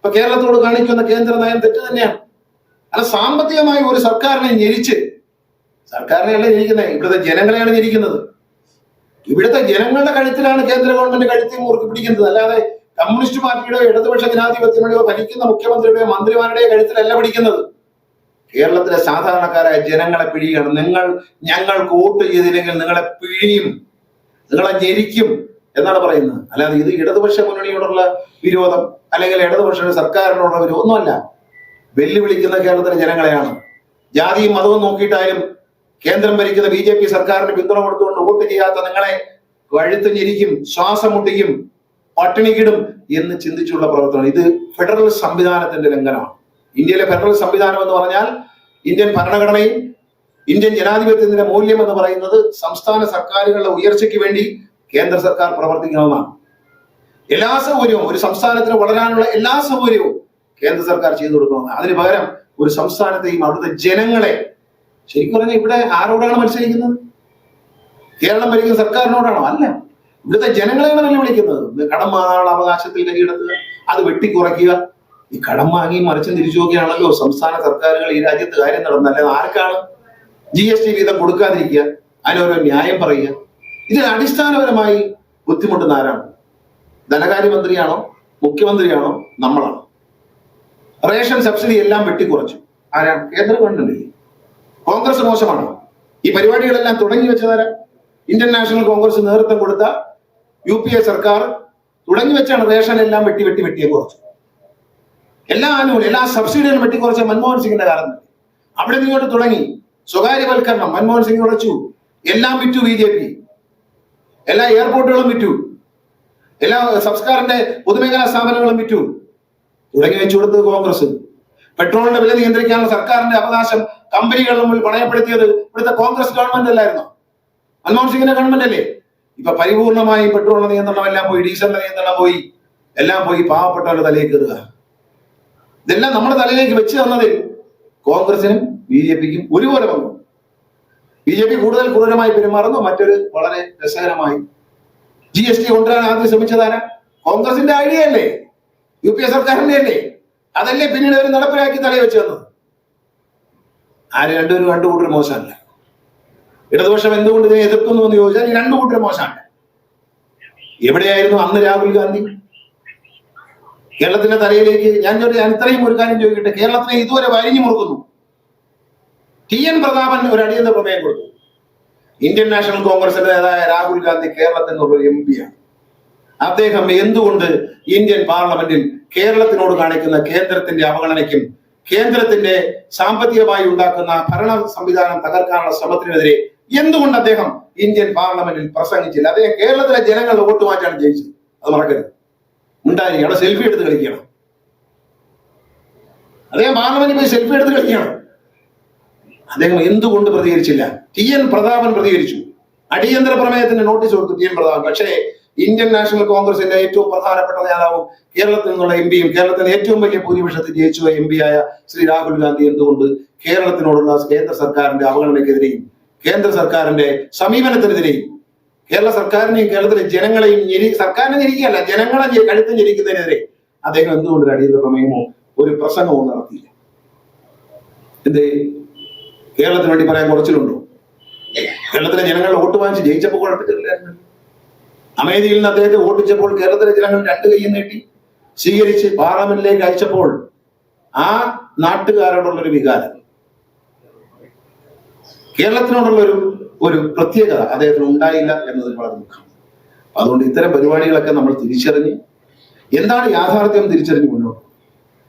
ഇപ്പൊ കേരളത്തോട് കാണിക്കുന്ന കേന്ദ്ര നയം തെറ്റ് തന്നെയാണ്. അല്ല, സാമ്പത്തികമായി ഒരു സർക്കാരിനെ ഞെരിച്ച്, സർക്കാരിനെയല്ല ഞെരിക്കുന്നത്, ഇവിടുത്തെ ജനങ്ങളെയാണ് ഞെരിക്കുന്നത്. ഇവിടുത്തെ ജനങ്ങളുടെ കഴുത്തിലാണ് കേന്ദ്ര ഗവൺമെന്റ് കഴുത്തിൽ മുറുക്കി പിടിക്കുന്നത്. അല്ലാതെ കമ്മ്യൂണിസ്റ്റ് പാർട്ടിയുടെയോ ഇടതുപക്ഷ ജനാധിപത്യങ്ങളുടെയോ ഭരിക്കുന്ന മുഖ്യമന്ത്രിയുടെയോ മന്ത്രിമാരുടെയോ കഴുത്തിലല്ല പിടിക്കുന്നത്. കേരളത്തിലെ സാധാരണക്കാരായ ജനങ്ങളെ പിഴിയാണ്. ഞങ്ങൾക്ക് വോട്ട് ചെയ്തില്ലെങ്കിൽ നിങ്ങളെ പിഴിയും, നിങ്ങളെ ഞെരിക്കും എന്നാണ് പറയുന്നത്. അല്ലാതെ ഇത് ഇടതുപക്ഷ മുന്നണിയോടുള്ള വിരോധം അല്ലെങ്കിൽ ഇടതുപക്ഷ സർക്കാരിനോടുള്ള വിരോധം ഒന്നുമല്ല. വെല്ലുവിളിക്കുന്ന കേരളത്തിലെ ജനങ്ങളെയാണ്. ജാതിയും മതവും നോക്കിയിട്ടായാലും കേന്ദ്രം ഭരിക്കുന്ന BJP സർക്കാരിന് പിന്തുണ കൊടുത്തുകൊണ്ട് വോട്ട് ചെയ്യാത്ത നിങ്ങളെ കഴുത്ത് ഞെരിക്കും, ശ്വാസം മുട്ടിക്കും, പട്ടിണിക്കിടും എന്ന് ചിന്തിച്ചുള്ള പ്രവർത്തനം. ഇത് ഫെഡറൽ സംവിധാനത്തിന്റെ ലംഘനമാണ്. ഇന്ത്യയിലെ ഫെഡറൽ സംവിധാനം എന്ന് പറഞ്ഞാൽ ഇന്ത്യൻ ഭരണഘടനയും ഇന്ത്യൻ ജനാധിപത്യത്തിന്റെ മൂല്യം എന്ന് പറയുന്നത് സംസ്ഥാന സർക്കാരുകളുടെ ഉയർച്ചയ്ക്ക് വേണ്ടി കേന്ദ്ര സർക്കാർ പ്രവർത്തിക്കണമെന്നാണ്. എല്ലാ സൗകര്യവും, ഒരു സംസ്ഥാനത്തിന് വളരാനുള്ള എല്ലാ സൗകര്യവും കേന്ദ്ര സർക്കാർ ചെയ്തു കൊടുക്കണമെന്നാണ്. അതിന് പകരം ഒരു സംസ്ഥാനത്തെയും അവിടുത്തെ ജനങ്ങളെ, ശരിക്കും പറഞ്ഞാൽ ഇവിടെ ആരോടാണ് മത്സരിക്കുന്നത്? കേരളം ഭരിക്കുന്ന സർക്കാരിനോടാണോ? അല്ല, ഇവിടുത്തെ ജനങ്ങളെയാണ് വെല്ലുവിളിക്കുന്നത്. കടം വാങ്ങാനുള്ള അവകാശത്തിൽ കൈയെടുക്കുക, അത് വെട്ടിക്കുറയ്ക്കുക. ഈ കടം വാങ്ങി മറിച്ചും തിരിച്ചു നോക്കിയാണല്ലോ സംസ്ഥാന സർക്കാരുകൾ ഈ രാജ്യത്ത് കാര്യം നടന്നത്. ആർക്കാണ് GST വീതം കൊടുക്കാതിരിക്കുക, അതിനോരോ ന്യായം പറയുക? ഇതിൽ അടിസ്ഥാനപരമായി ബുദ്ധിമുട്ടുന്ന ആരാണ്? ധനകാര്യമന്ത്രിയാണോ, മുഖ്യമന്ത്രിയാണോ, നമ്മളാണോ? റേഷൻ സബ്സിഡി എല്ലാം വെട്ടിക്കുറച്ചു. ആരാണ്? കേന്ദ്ര ഗവൺമെന്റ്. കോൺഗ്രസ് മോശമാണോ? ഈ പരിപാടികളെല്ലാം തുടങ്ങി വെച്ചതാരാ? ഇന്ത്യൻ നാഷണൽ കോൺഗ്രസ് നേതൃത്വം കൊടുത്ത UPA സർക്കാർ തുടങ്ങി വെച്ചാണ് റേഷൻ എല്ലാം വെട്ടിയെ കുറച്ചു. എല്ലാ ആനുകൂല്യം, എല്ലാ സബ്സിഡികളും വെട്ടിക്കുറച്ച മൻമോഹൻ സിംഗിന്റെ കാലം തന്നെ. അവിടെ നിങ്ങോട്ട് തുടങ്ങി സ്വകാര്യവൽക്കരണം. മൻമോഹൻ സിംഗ് ഉറച്ചു. എല്ലാം വിറ്റു BJP. എല്ലാ എയർപോർട്ടുകളും വിറ്റു, എല്ലാ സംസ്കാരന്റെ പൊതുമേഖലാ സ്ഥാപനങ്ങളും വിറ്റു. തുടങ്ങി വെച്ചു കൊടുത്തത് കോൺഗ്രസ്. പെട്രോളിന്റെ വില നിയന്ത്രിക്കാനുള്ള സർക്കാരിന്റെ അവകാശം കമ്പനികളുടെ മുമ്പിൽ പണയപ്പെടുത്തിയത് ഇവിടുത്തെ കോൺഗ്രസ് ഗവൺമെന്റ് അല്ലായിരുന്നോ? മൻമോഹൻ സിംഗിന്റെ ഗവൺമെന്റ് അല്ലേ? ഇപ്പൊ പരിപൂർണമായി പെട്രോളിന്റെ നിയന്ത്രണം എല്ലാം പോയി, ഡീസലിന്റെ നിയന്ത്രണം പോയി, എല്ലാം പോയി. പാവപ്പെട്ടവരുടെ തലയിൽ കയറുക. ഇതെല്ലാം നമ്മുടെ തലയിലേക്ക് വെച്ച് തന്നതിൽ കോൺഗ്രസിനും BJPക്കും ഒരുപോലെ വന്നു. BJP കൂടുതൽ ക്രൂരമായി പെരുമാറുന്നു. മറ്റൊരു വളരെ രസകരമായി GST കൊണ്ടുവരാൻ ആദ്യം ശ്രമിച്ചതാരാ? കോൺഗ്രസിന്റെ ഐഡിയ അല്ലേ? UPA സർക്കാരിന്റെ അല്ലേ? അതല്ലേ പിന്നീട് അവർ നടപ്പിലാക്കി തലയിൽ വെച്ച് തന്നത്. ആര്? രണ്ടു കൂട്ടർ മോശമല്ല. ഇടതുപക്ഷം എന്തുകൊണ്ട് ഇതിനെ എതിർക്കുന്നു എന്ന് ചോദിച്ചാൽ ഈ രണ്ടു കൂട്ടർ മോശമല്ല. എവിടെയായിരുന്നു അന്ന് രാഹുൽ ഗാന്ധി? കേരളത്തിന്റെ തലയിലേക്ക് ഞാൻ ഇത്രയും ഒരു കാര്യം ചോദിക്കട്ടെ, കേരളത്തിനെ ഇതുവരെ വരിഞ്ഞു മുറുക്കുന്നു. TN പ്രതാപൻ ഒരു അടിയന്തര പ്രമേയം കൊടുത്തു. ഇന്ത്യൻ നാഷണൽ കോൺഗ്രസിന്റെ നേതാവായ രാഹുൽ ഗാന്ധി കേരളത്തിൽ നിന്നുള്ള MP ആണ്. അദ്ദേഹം എന്തുകൊണ്ട് ഇന്ത്യൻ പാർലമെന്റിൽ കേരളത്തിനോട് കാണിക്കുന്ന കേന്ദ്രത്തിന്റെ അവഗണനയ്ക്കും കേന്ദ്രത്തിന്റെ സാമ്പത്തികമായി ഉണ്ടാക്കുന്ന ഭരണ സംവിധാനം തകർക്കാനുള്ള ശ്രമത്തിനെതിരെ എന്തുകൊണ്ട് അദ്ദേഹം ഇന്ത്യൻ പാർലമെന്റിൽ പ്രസംഗിച്ചില്ല? അദ്ദേഹം കേരളത്തിലെ ജനങ്ങളുടെ വോട്ട് മാറ്റാണ് ജയിച്ചത്. അത് മറക്കരുത്. ഉണ്ടായി അവിടെ സെൽഫി എടുത്ത് കളിക്കണം. അദ്ദേഹം പാർലമെന്റിൽ പോയി സെൽഫി എടുത്ത് കളിക്കണം. അദ്ദേഹം എന്തുകൊണ്ട് പ്രതികരിച്ചില്ല? TN പ്രതാപൻ പ്രതികരിച്ചു. അടിയന്തര പ്രമേയത്തിന് നോട്ടീസ് കൊടുത്തു TN പ്രതാപൻ. പക്ഷേ ഇന്ത്യൻ നാഷണൽ കോൺഗ്രസിന്റെ ഏറ്റവും പ്രധാനപ്പെട്ട നേതാവും കേരളത്തിൽ നിന്നുള്ള MP-യും കേരളത്തിലെ ഏറ്റവും വലിയ ഭൂരിപക്ഷത്തിൽ ജയിച്ചു MP ആയ ശ്രീ രാഹുൽ ഗാന്ധി എന്തുകൊണ്ട് കേരളത്തിനോടുള്ള കേന്ദ്ര സർക്കാരിന്റെ അവഗണനയ്ക്കെതിരെയും കേന്ദ്ര സർക്കാരിന്റെ സമീപനത്തിനെതിരെയും കേരള സർക്കാരിനെയും കേരളത്തിലെ ജനങ്ങളെയും സർക്കാരിനെ ഞെരിക്കുകയല്ല, ജനങ്ങളെ കഴുത്ത് ഞെരിക്കുന്നതിനെതിരെ അദ്ദേഹം എന്തുകൊണ്ട് ഒരു അടിയന്തര പ്രമേയമോ ഒരു പ്രസംഗമോ നടത്തിയില്ല? എന്തേ? കേരളത്തിന് വേണ്ടി പറയാൻ കുറച്ചിലുണ്ടോ? കേരളത്തിലെ ജനങ്ങളുടെ വോട്ട് വാങ്ങിച്ച് ജയിച്ചപ്പോൾ കുഴപ്പമില്ലായിരുന്നു. അമേരിക്കയിൽ നിന്ന് അദ്ദേഹത്തെ വോട്ടിച്ചപ്പോൾ കേരളത്തിലെ ജനങ്ങൾ രണ്ട് കൈയും നീട്ടി സ്വീകരിച്ച് പാർലമെന്റിലേക്ക് അയച്ചപ്പോൾ ആ നാട്ടുകാരോടുള്ളൊരു വികാരം, കേരളത്തിനോടുള്ള ഒരു പ്രത്യേകത അദ്ദേഹത്തിന് ഉണ്ടായില്ല എന്നതിൽ വളരെ ദുഃഖം. അതുകൊണ്ട് ഇത്തരം പരിപാടികളൊക്കെ നമ്മൾ തിരിച്ചറിഞ്ഞ് എന്താണ് യാഥാർത്ഥ്യം തിരിച്ചറിഞ്ഞ് മുന്നോട്ട്